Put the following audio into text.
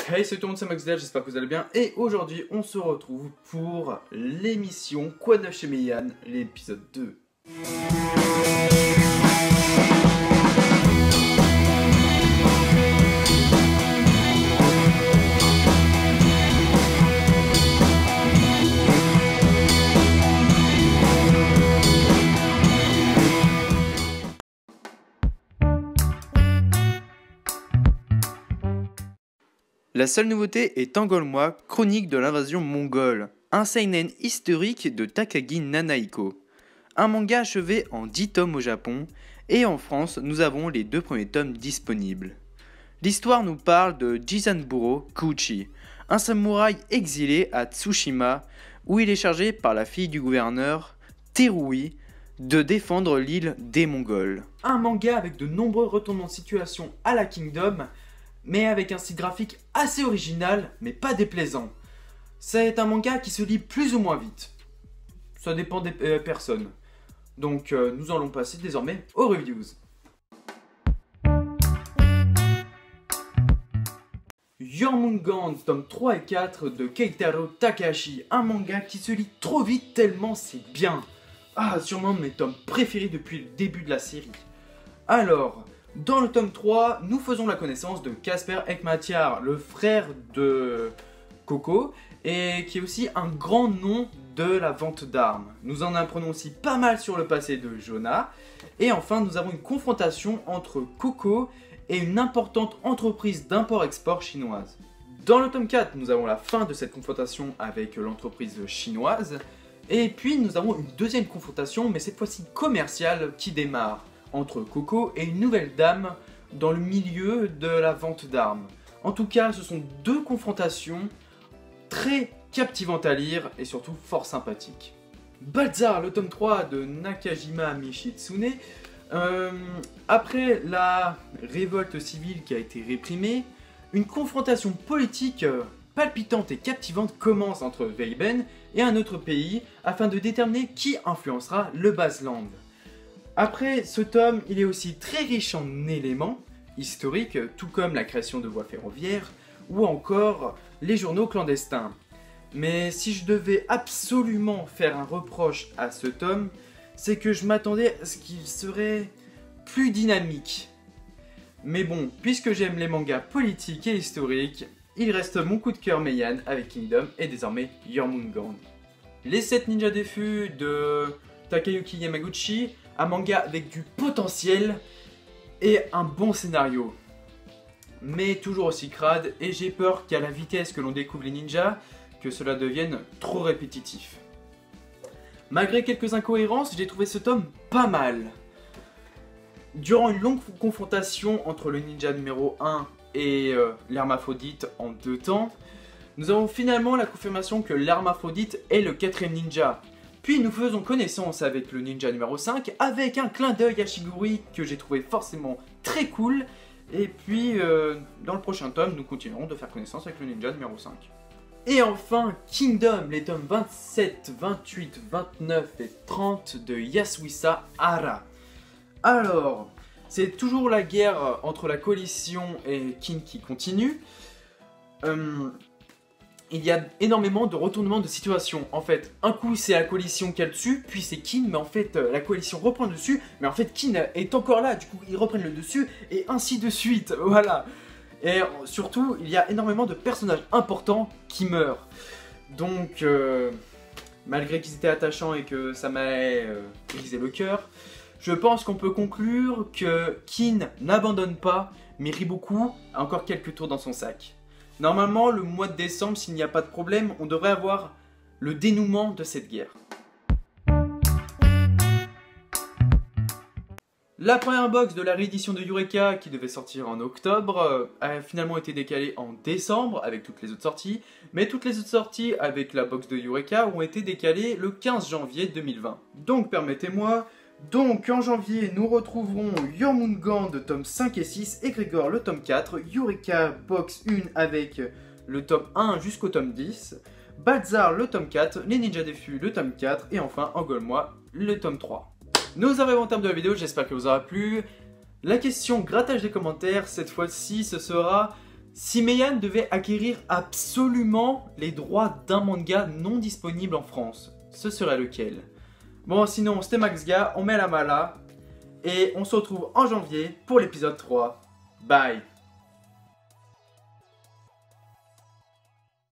Hey, salut tout le monde, c'est MaxDev, j'espère que vous allez bien. Et aujourd'hui, on se retrouve pour l'émission Quoi de neuf chez Meian, l'épisode 2. La seule nouveauté est Angolmois, chronique de l'invasion mongole, un seinen historique de Takagi Nanaiko. Un manga achevé en 10 tomes au Japon, et en France, nous avons les 2 premiers tomes disponibles. L'histoire nous parle de Jizanburo Kuchi, un samouraï exilé à Tsushima, où il est chargé par la fille du gouverneur, Terui, de défendre l'île des Mongols. Un manga avec de nombreux retournements de situation à la Kingdom, mais avec un style graphique assez original, mais pas déplaisant. C'est un manga qui se lit plus ou moins vite. Ça dépend des personnes. Donc nous allons passer désormais aux reviews. Jormungand, tome 3 et 4 de Keitaro Takahashi. Un manga qui se lit trop vite tellement c'est bien. Ah, sûrement mes tomes préférés depuis le début de la série. Alors, dans le tome 3, nous faisons la connaissance de Casper Ekmatyar, le frère de Coco, et qui est aussi un grand nom de la vente d'armes. Nous en apprenons aussi pas mal sur le passé de Jonah, et enfin nous avons une confrontation entre Coco et une importante entreprise d'import-export chinoise. Dans le tome 4, nous avons la fin de cette confrontation avec l'entreprise chinoise, et puis nous avons une deuxième confrontation, mais cette fois-ci commerciale, qui démarre entre Coco et une nouvelle dame dans le milieu de la vente d'armes. En tout cas, ce sont 2 confrontations très captivantes à lire et surtout fort sympathiques. Balzar, le tome 3 de Nakajima Michitsune. Après la révolte civile qui a été réprimée, une confrontation politique palpitante et captivante commence entre Weiben et un autre pays afin de déterminer qui influencera le Basland. Après ce tome, il est aussi très riche en éléments historiques, tout comme la création de voies ferroviaires ou encore les journaux clandestins. Mais si je devais absolument faire un reproche à ce tome, c'est que je m'attendais à ce qu'il serait plus dynamique. Mais bon, puisque j'aime les mangas politiques et historiques, il reste mon coup de cœur Meian avec Kingdom et désormais Jormungand. Les 7 ninjas défus de Takayuki Yamaguchi, un manga avec du potentiel et un bon scénario. Mais toujours aussi crade, et j'ai peur qu'à la vitesse que l'on découvre les ninjas, que cela devienne trop répétitif. Malgré quelques incohérences, j'ai trouvé ce tome pas mal. Durant une longue confrontation entre le ninja numéro 1 et l'hermaphrodite en 2 temps, nous avons finalement la confirmation que l'hermaphrodite est le 4e ninja. Puis nous faisons connaissance avec le ninja numéro 5, avec un clin d'œil à Shiguri que j'ai trouvé forcément très cool. Et puis dans le prochain tome, nous continuerons de faire connaissance avec le ninja numéro 5. Et enfin, Kingdom, les tomes 27, 28, 29 et 30 de Yasuhisa Hara. Alors, c'est toujours la guerre entre la coalition et Kin qui continue. Il y a énormément de retournements de situation. En fait, un coup c'est la coalition qui a le dessus, puis c'est Kin, mais en fait la coalition reprend le dessus, mais en fait Kin est encore là, du coup ils reprennent le dessus, et ainsi de suite, voilà. Et surtout, il y a énormément de personnages importants qui meurent. Donc, malgré qu'ils étaient attachants et que ça m'ait brisé le cœur, je pense qu'on peut conclure que Kin n'abandonne pas, mais Riboku a encore quelques tours dans son sac. Normalement, le mois de décembre, s'il n'y a pas de problème, on devrait avoir le dénouement de cette guerre. La première box de la réédition de Eureka, qui devait sortir en octobre, a finalement été décalée en décembre avec toutes les autres sorties, mais toutes les autres sorties avec la box de Eureka ont été décalées le 15 janvier 2020. Donc permettez-moi, en janvier, nous retrouverons Jormungand tome 5 et 6, Egrégor le tome 4, Eureka box 1 avec le tome 1 jusqu'au tome 10, Balzar le tome 4, les ninjas défus le tome 4 et enfin Angolmois le tome 3. Nous arrivons au terme de la vidéo, j'espère que vous aura plu. La question grattage des commentaires, cette fois-ci ce sera Si Meian devait acquérir absolument les droits d'un manga non disponible en France, ce serait lequel? Bon, sinon, c'était MaxGa, on met la main là, et on se retrouve en janvier pour l'épisode 3. Bye!